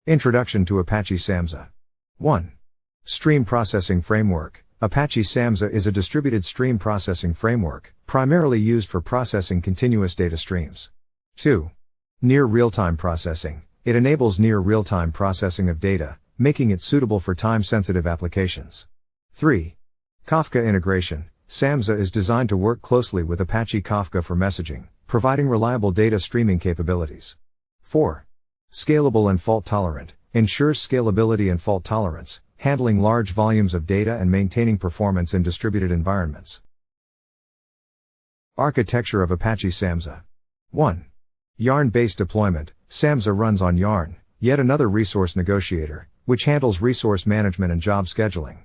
Introduction to Apache SAMSA. 1. Stream Processing Framework. Apache SAMSA is a distributed stream processing framework, primarily used for processing continuous data streams. 2. Near real-time processing. It enables near real-time processing of data, making it suitable for time-sensitive applications. 3. Kafka integration. SAMSA is designed to work closely with Apache Kafka for messaging, providing reliable data streaming capabilities. 4. Scalable and fault-tolerant. Ensures scalability and fault tolerance, handling large volumes of data and maintaining performance in distributed environments. Architecture of Apache SAMSA. 1. Yarn-based deployment. SAMSA runs on Yarn, yet another resource negotiator, which handles resource management and job scheduling.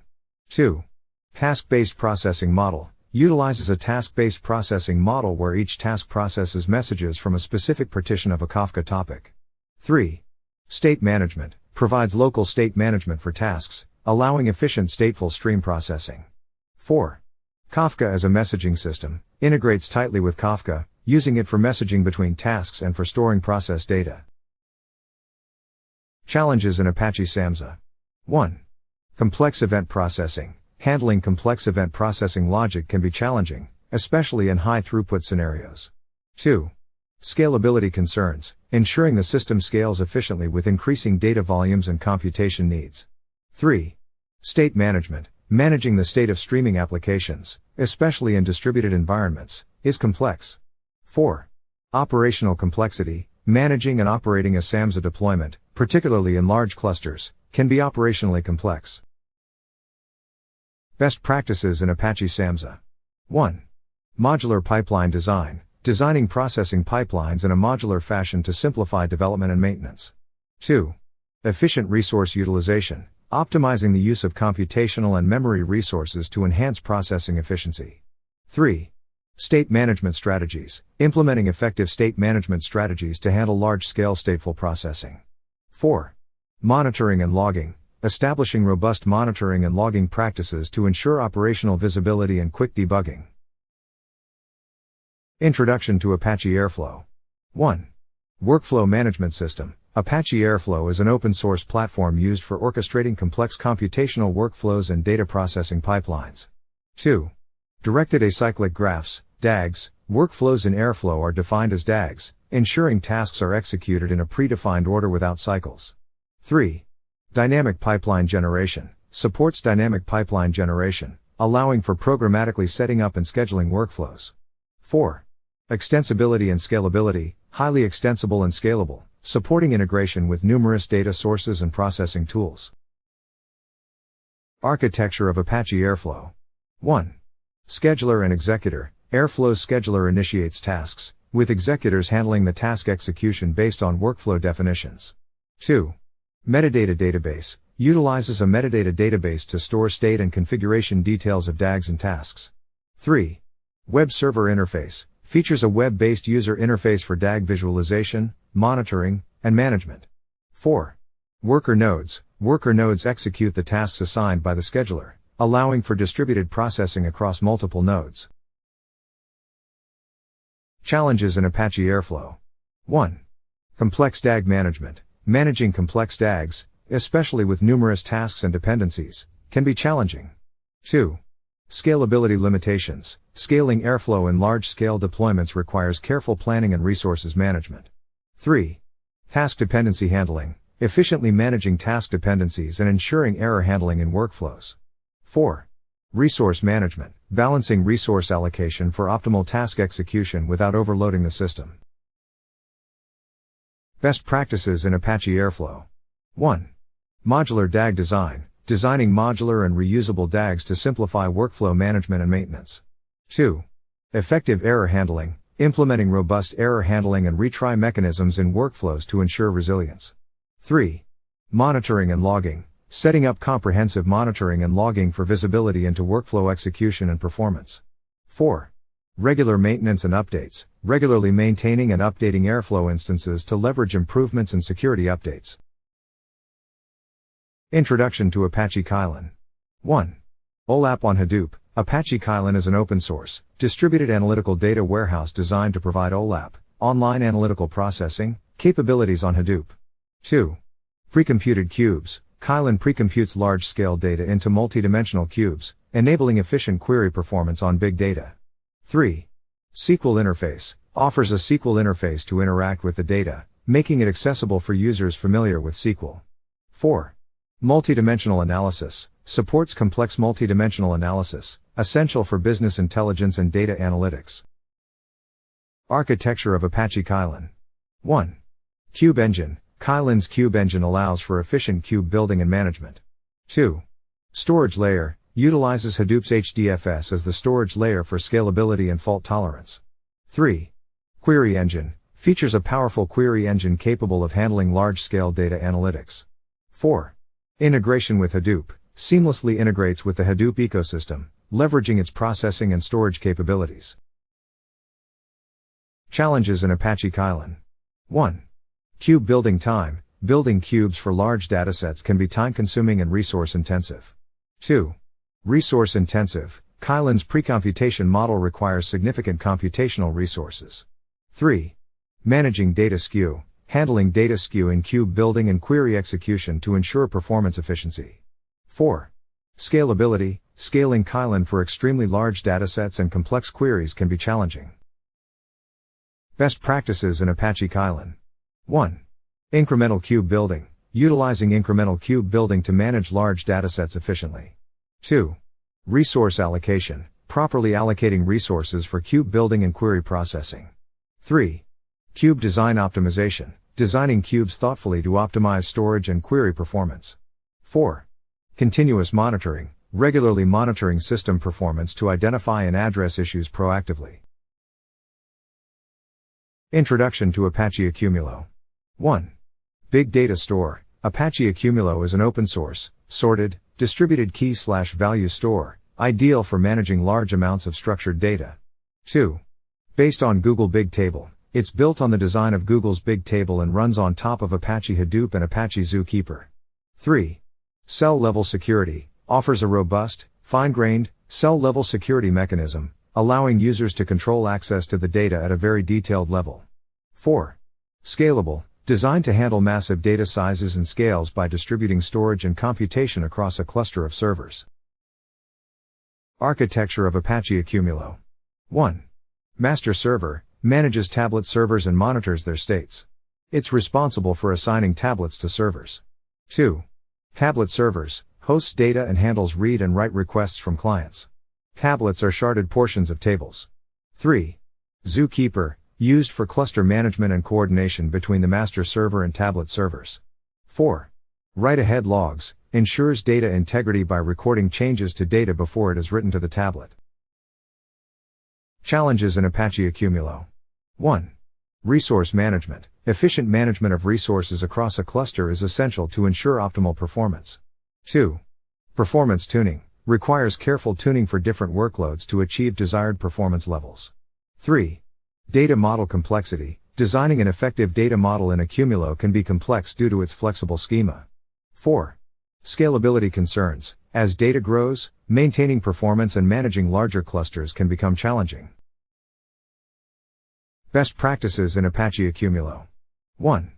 2. Task-based processing model. Utilizes a task-based processing model where each task processes messages from a specific partition of a Kafka topic. 3. State management. Provides local state management for tasks, allowing efficient stateful stream processing. 4. Kafka as a messaging system. Integrates tightly with Kafka, using it for messaging between tasks and for storing process data. Challenges in Apache SAMSA. 1. Complex event processing. Handling complex event processing logic can be challenging, especially in high-throughput scenarios. 2. Scalability concerns. Ensuring the system scales efficiently with increasing data volumes and computation needs. 3. State management. Managing the state of streaming applications, especially in distributed environments, is complex. 4. Operational complexity. Managing and operating a SAMSA deployment, particularly in large clusters, can be operationally complex. Best practices in Apache SAMSA. 1. Modular pipeline design. Designing processing pipelines in a modular fashion to simplify development and maintenance. 2. Efficient resource utilization. Optimizing the use of computational and memory resources to enhance processing efficiency. 3. State management strategies. Implementing effective state management strategies to handle large-scale stateful processing. 4. Monitoring and logging. Establishing robust monitoring and logging practices to ensure operational visibility and quick debugging. Introduction to Apache Airflow. 1. Workflow Management System. Apache Airflow is an open-source platform used for orchestrating complex computational workflows and data processing pipelines. 2. Directed Acyclic Graphs, DAGs. Workflows in Airflow are defined as DAGs, ensuring tasks are executed in a predefined order without cycles. 3. Dynamic Pipeline Generation. Supports dynamic pipeline generation, allowing for programmatically setting up and scheduling workflows. 4. Extensibility and scalability. Highly extensible and scalable, supporting integration with numerous data sources and processing tools. Architecture of Apache Airflow. 1. Scheduler and Executor. Airflow's scheduler initiates tasks, with executors handling the task execution based on workflow definitions. 2. Metadata database. Utilizes a metadata database to store state and configuration details of DAGs and tasks. 3. Web server interface. Features a web-based user interface for DAG visualization, monitoring, and management. 4. Worker nodes. Worker nodes execute the tasks assigned by the scheduler, allowing for distributed processing across multiple nodes. Challenges in Apache Airflow. 1. Complex DAG management. Managing complex DAGs, especially with numerous tasks and dependencies, can be challenging. 2. Scalability limitations. Scaling Airflow in large-scale deployments requires careful planning and resources management. 3. Task dependency handling. Efficiently managing task dependencies and ensuring error handling in workflows. 4. Resource management. Balancing resource allocation for optimal task execution without overloading the system. Best practices in Apache Airflow. 1. Modular DAG design. Designing modular and reusable DAGs to simplify workflow management and maintenance. 2. Effective error handling. Implementing robust error handling and retry mechanisms in workflows to ensure resilience. 3. Monitoring and logging. Setting up comprehensive monitoring and logging for visibility into workflow execution and performance. 4. Regular maintenance and updates. Regularly maintaining and updating Airflow instances to leverage improvements and security updates. Introduction to Apache Kylin. 1. OLAP on Hadoop. Apache Kylin is an open-source, distributed analytical data warehouse designed to provide OLAP, online analytical processing, capabilities on Hadoop. 2. Precomputed cubes. Kylin precomputes large-scale data into multidimensional cubes, enabling efficient query performance on big data. 3. SQL interface. Offers a SQL interface to interact with the data, making it accessible for users familiar with SQL. 4. Multidimensional analysis. Supports complex multidimensional analysis, essential for business intelligence and data analytics. Architecture of Apache Kylin. 1. Cube engine. Kylin's cube engine allows for efficient cube building and management. 2. Storage layer. Utilizes Hadoop's HDFS as the storage layer for scalability and fault tolerance. 3. Query engine. Features a powerful query engine capable of handling large-scale data analytics. 4. Integration with Hadoop. Seamlessly integrates with the Hadoop ecosystem, leveraging its processing and storage capabilities. Challenges in Apache Kylin. 1. Cube building time. Building cubes for large datasets can be time-consuming and resource-intensive. 2. Resource-intensive. Kylin's precomputation model requires significant computational resources. 3. Managing data skew. Handling data skew in cube building and query execution to ensure performance efficiency. 4. Scalability. Scaling Kylin for extremely large datasets and complex queries can be challenging. Best practices in Apache Kylin. 1. Incremental cube building. Utilizing incremental cube building to manage large datasets efficiently. 2. Resource allocation. Properly allocating resources for cube building and query processing. 3. Cube design optimization. Designing cubes thoughtfully to optimize storage and query performance. 4. Continuous monitoring. Regularly monitoring system performance to identify and address issues proactively. Introduction to Apache Accumulo. 1. Big Data Store. Apache Accumulo is an open-source, sorted, distributed key/value store, ideal for managing large amounts of structured data. 2. Based on Google Bigtable, it's built on the design of Google's Bigtable and runs on top of Apache Hadoop and Apache Zookeeper. 3. Cell-level security. Offers a robust, fine-grained, cell-level security mechanism, allowing users to control access to the data at a very detailed level. 4. Scalable. Designed to handle massive data sizes and scales by distributing storage and computation across a cluster of servers. Architecture of Apache Accumulo. 1. Master server. Manages tablet servers and monitors their states. It's responsible for assigning tablets to servers. 2. Tablet servers. Hosts data and handles read and write requests from clients. Tablets are sharded portions of tables. 3. Zookeeper. Used for cluster management and coordination between the master server and tablet servers. 4. Write-ahead logs. Ensures data integrity by recording changes to data before it is written to the tablet. Challenges in Apache Accumulo. 1. Resource management. Efficient management of resources across a cluster is essential to ensure optimal performance. 2. Performance tuning. Requires careful tuning for different workloads to achieve desired performance levels. 3. Data model complexity. Designing an effective data model in Accumulo can be complex due to its flexible schema. 4. Scalability concerns. As data grows, maintaining performance and managing larger clusters can become challenging. Best practices in Apache Accumulo. 1.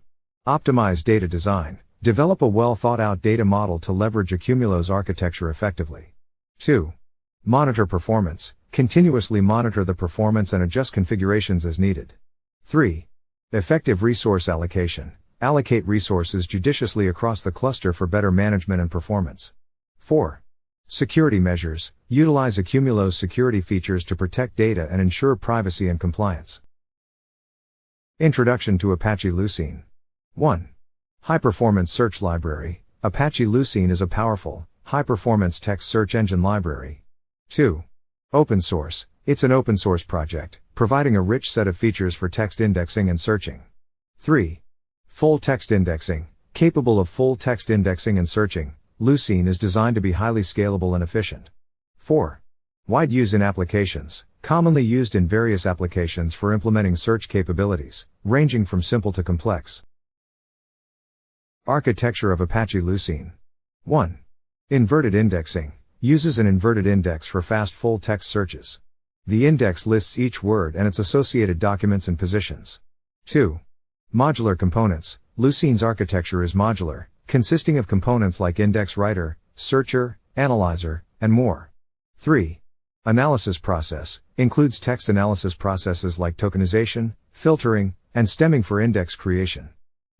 Optimize data design. Develop a well-thought-out data model to leverage Accumulo's architecture effectively. 2. Monitor performance. Continuously monitor the performance and adjust configurations as needed. 3. Effective resource allocation. Allocate resources judiciously across the cluster for better management and performance. 4. Security measures. Utilize Accumulo's security features to protect data and ensure privacy and compliance. Introduction to Apache Lucene. 1. High-performance search library. Apache Lucene is a powerful, high-performance text search engine library. 2. Open source. It's an open source project, providing a rich set of features for text indexing and searching. 3. Full text indexing. Capable of full text indexing and searching, Lucene is designed to be highly scalable and efficient. 4. Wide use in applications. Commonly used in various applications for implementing search capabilities, ranging from simple to complex. Architecture of Apache Lucene. 1. Inverted indexing. Uses an inverted index for fast full-text searches. The index lists each word and its associated documents and positions. 2. Modular components. Lucene's architecture is modular, consisting of components like index writer, searcher, analyzer, and more. 3. Analysis process, includes text analysis processes like tokenization, filtering, and stemming for index creation.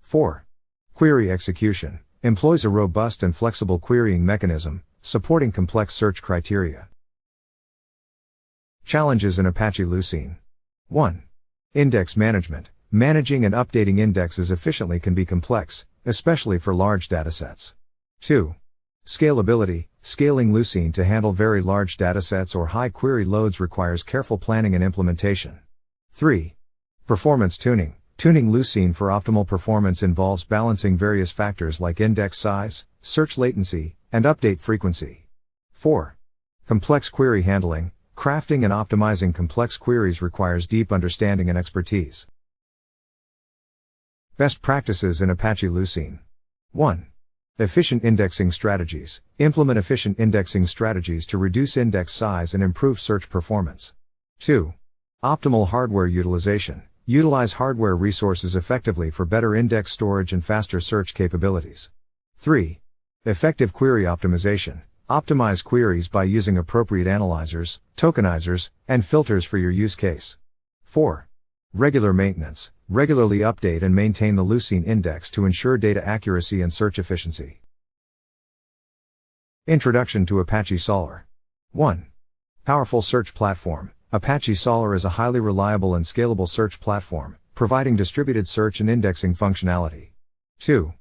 4. Query execution, employs a robust and flexible querying mechanism, supporting complex search criteria. Challenges in Apache Lucene. 1. Index management. Managing and updating indexes efficiently can be complex, especially for large datasets. 2. Scalability. Scaling Lucene to handle very large datasets or high query loads requires careful planning and implementation. 3. Performance tuning. Tuning Lucene for optimal performance involves balancing various factors like index size, search latency, and update frequency. 4. Complex query handling. Crafting and optimizing complex queries requires deep understanding and expertise. Best practices in Apache Lucene. 1. Efficient indexing strategies. Implement efficient indexing strategies to reduce index size and improve search performance. 2. Optimal hardware utilization. Utilize hardware resources effectively for better index storage and faster search capabilities. 3. Effective query optimization. Optimize queries by using appropriate analyzers, tokenizers, and filters for your use case. 4. Regular maintenance. Regularly update and maintain the Lucene index to ensure data accuracy and search efficiency. Introduction to Apache Solr. 1. Powerful search platform. Apache Solr is a highly reliable and scalable search platform, providing distributed search and indexing functionality. 2.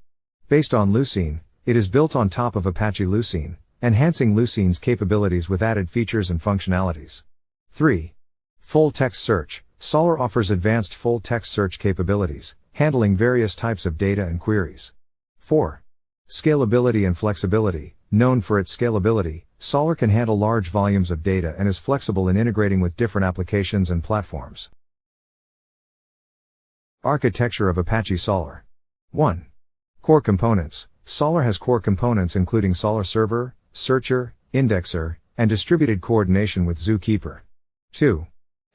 Based on Lucene, it is built on top of Apache Lucene, enhancing Lucene's capabilities with added features and functionalities. 3. Full text search. Solr offers advanced full text search capabilities, handling various types of data and queries. 4. Scalability and flexibility. Known for its scalability, Solr can handle large volumes of data and is flexible in integrating with different applications and platforms. Architecture of Apache Solr. 1. Core components. Solr has core components including Solr Server, Searcher, Indexer, and distributed coordination with Zookeeper. 2.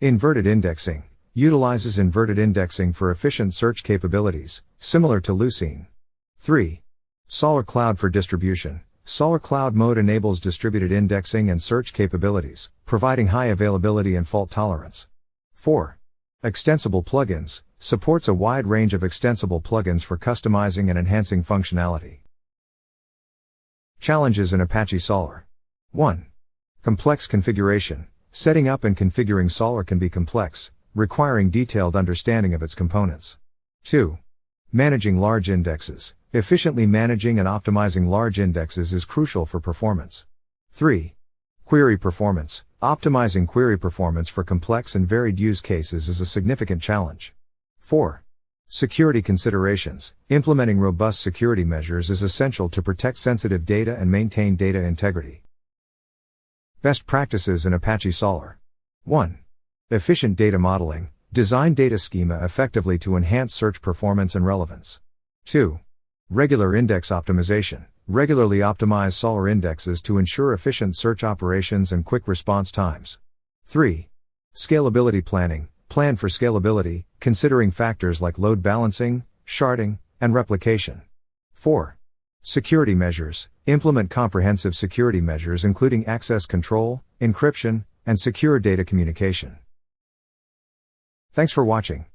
Inverted indexing. Utilizes inverted indexing for efficient search capabilities, similar to Lucene. 3. Solr Cloud for distribution. Solr Cloud Mode enables distributed indexing and search capabilities, providing high availability and fault tolerance. 4. Extensible plugins. Supports a wide range of extensible plugins for customizing and enhancing functionality. Challenges in Apache Solr. 1. Complex configuration. Setting up and configuring Solr can be complex, requiring detailed understanding of its components. 2. Managing large indexes. Efficiently managing and optimizing large indexes is crucial for performance. 3. Query performance. Optimizing query performance for complex and varied use cases is a significant challenge. 4. Security considerations. Implementing robust security measures is essential to protect sensitive data and maintain data integrity. Best practices in Apache Solr. 1. Efficient data modeling. Design data schema effectively to enhance search performance and relevance. 2. Regular index optimization. Regularly optimize Solr indexes to ensure efficient search operations and quick response times. 3. Scalability planning. Plan for scalability, considering factors like load balancing, sharding, and replication. 4. Security measures. Implement comprehensive security measures including access control, encryption, and secure data communication. Thanks for watching.